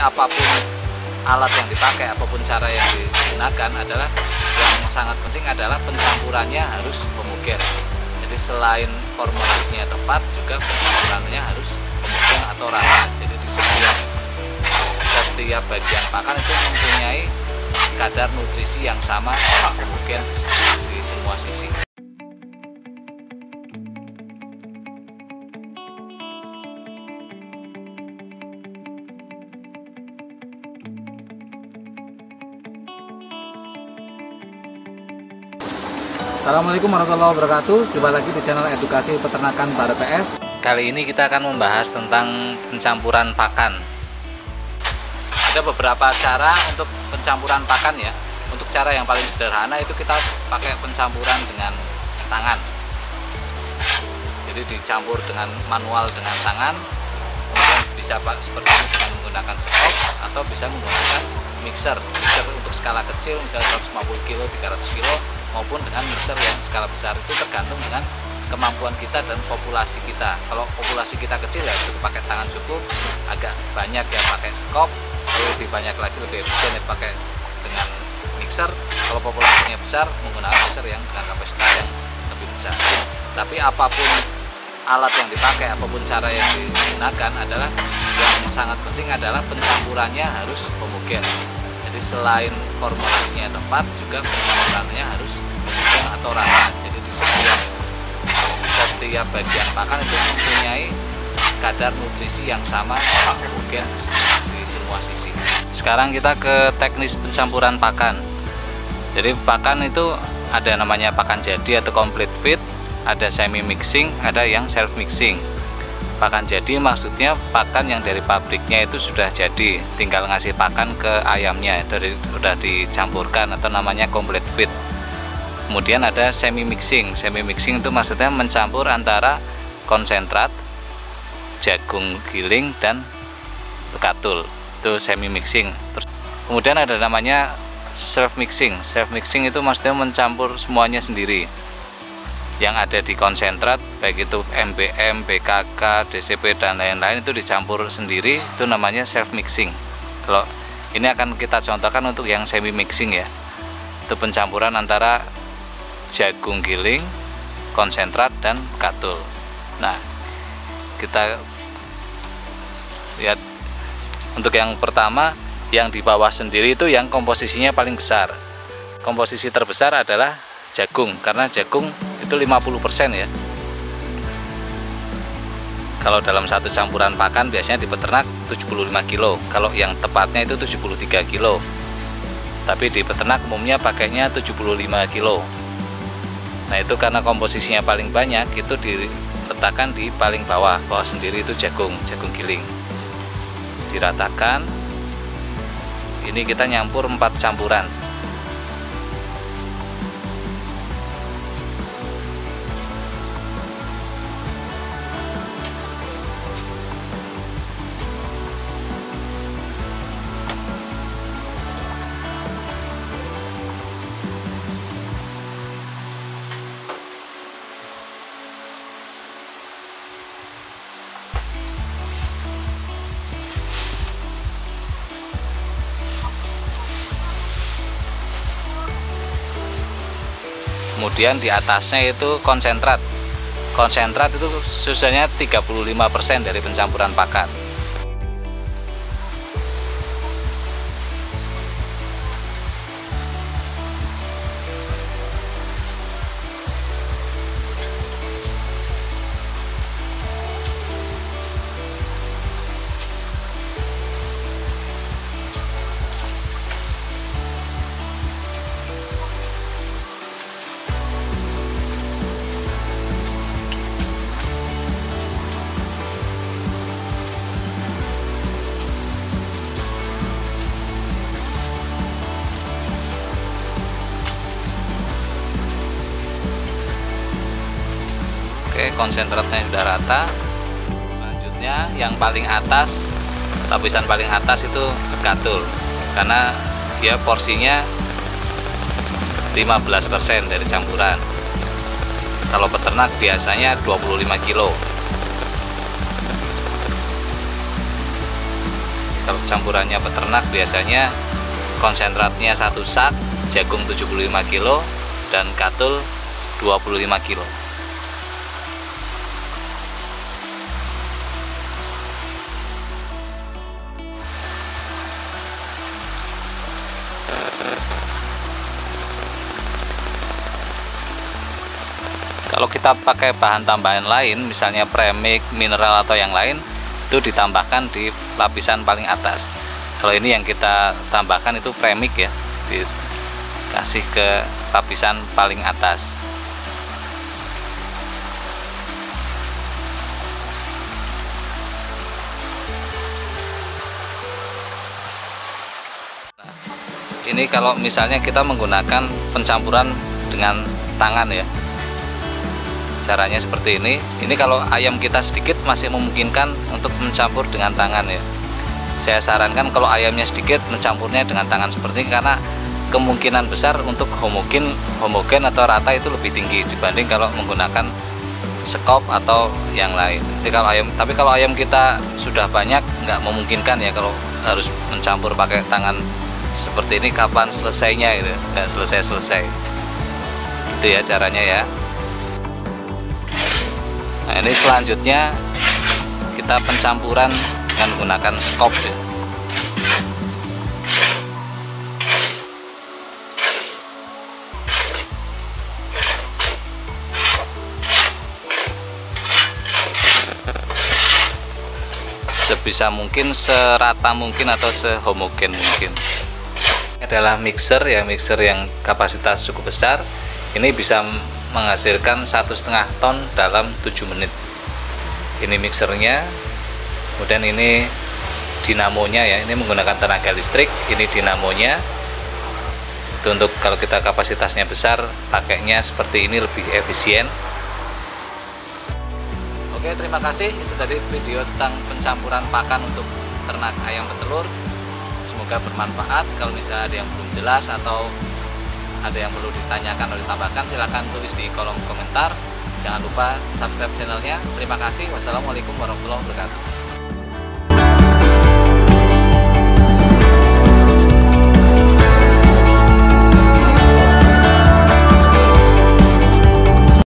apapun alat yang dipakai, apapun cara yang digunakan, adalah yang sangat penting adalah pencampurannya harus homogen. Jadi selain formulasinya tepat, juga pencampurannya harus homogen atau rata. Jadi di setiap bagian pakan itu mempunyai kadar nutrisi yang sama dan homogen di semua sisi. Assalamualaikum warahmatullahi wabarakatuh. Jumpa lagi di channel Edukasi Peternakan Bar PS. Kali ini kita akan membahas tentang pencampuran pakan. Ada beberapa cara untuk pencampuran pakan ya. Untuk cara yang paling sederhana itu kita pakai pencampuran dengan tangan. Jadi dicampur dengan manual dengan tangan. Kemudian bisa seperti ini dengan menggunakan sekop atau bisa menggunakan mixer untuk skala kecil, misalnya 150 kg, 300 kg, maupun dengan mixer yang skala besar. Itu tergantung dengan kemampuan kita dan populasi kita. Kalau populasi kita kecil ya cukup pakai tangan cukup, agak banyak ya pakai sekop, kalau lebih banyak lagi lebih efisien ya pakai dengan mixer. Kalau populasinya besar menggunakan mixer yang dengan kapasitas yang lebih besar. Tapi apapun alat yang dipakai, apapun cara yang digunakan, adalah yang sangat penting adalah pencampurannya harus homogen. Jadi selain formulasinya tepat, juga pencampurannya harus homogen atau rata. Jadi di setiap bagian pakan itu mempunyai kadar nutrisi yang sama dan homogen di semua sisi. Sekarang kita ke teknis pencampuran pakan. Jadi pakan itu ada namanya pakan jadi atau complete feed, ada semi mixing, ada yang self mixing. Pakan jadi maksudnya pakan yang dari pabriknya itu sudah jadi, tinggal ngasih pakan ke ayamnya, sudah dicampurkan, atau namanya complete feed. Kemudian ada semi mixing. Semi mixing itu maksudnya mencampur antara konsentrat, jagung giling, dan katul. Itu semi mixing. Kemudian ada namanya self mixing. Self mixing itu maksudnya mencampur semuanya sendiri. Yang ada di konsentrat, baik itu MBM, BKK, DCP, dan lain-lain, itu dicampur sendiri, itu namanya self mixing. Kalau ini akan kita contohkan untuk yang semi mixing ya, itu pencampuran antara jagung giling, konsentrat, dan katul. Nah, kita lihat untuk yang pertama, yang di bawah sendiri itu yang komposisinya paling besar. Komposisi terbesar adalah jagung, karena jagung itu 50% ya. Kalau dalam satu campuran pakan biasanya di peternak 75 kg, kalau yang tepatnya itu 73 kg. Tapi di peternak umumnya pakainya 75 kg. Nah, itu karena komposisinya paling banyak, itu diletakkan di paling bawah sendiri itu jagung giling. Diratakan. Ini kita nyampur 4 campuran. Kemudian di atasnya itu konsentrat. Konsentrat itu susahnya 35% dari pencampuran pakan. Oke, konsentratnya sudah rata. Selanjutnya yang paling atas, lapisan paling atas itu katul, karena dia porsinya 15% dari campuran. Kalau peternak biasanya 25 kilo. Kalau campurannya peternak biasanya konsentratnya 1 sak, jagung 75 kilo dan katul 25 kilo. Kalau kita pakai bahan tambahan lain, misalnya premix, mineral atau yang lain, itu ditambahkan di lapisan paling atas. Kalau ini yang kita tambahkan itu premix ya, dikasih ke lapisan paling atas. Nah, ini kalau misalnya kita menggunakan pencampuran dengan tangan ya, caranya seperti ini. Ini kalau ayam kita sedikit masih memungkinkan untuk mencampur dengan tangan ya. Saya sarankan kalau ayamnya sedikit mencampurnya dengan tangan seperti ini, karena kemungkinan besar untuk homogen atau rata itu lebih tinggi dibanding kalau menggunakan sekop atau yang lain. Tapi kalau ayam kita sudah banyak, nggak memungkinkan ya kalau harus mencampur pakai tangan seperti ini. Kapan selesainya gitu, nggak selesai itu ya caranya ya. Nah, ini selanjutnya kita pencampuran dengan menggunakan skop ya. Sebisa mungkin, serata mungkin atau sehomogen mungkin. Ini adalah mixer ya, mixer yang kapasitas cukup besar. Ini bisa menghasilkan 1,5 ton dalam 7 menit. Ini mixernya, kemudian ini dinamonya ya, ini menggunakan tenaga listrik. Ini dinamonya itu untuk kalau kita kapasitasnya besar, pakainya seperti ini lebih efisien. Oke, terima kasih. Itu tadi video tentang pencampuran pakan untuk ternak ayam petelur. Semoga bermanfaat. Kalau misalnya ada yang belum jelas atau ada yang perlu ditanyakan atau ditambahkan, silahkan tulis di kolom komentar. Jangan lupa subscribe channelnya. Terima kasih. Wassalamualaikum warahmatullahi wabarakatuh.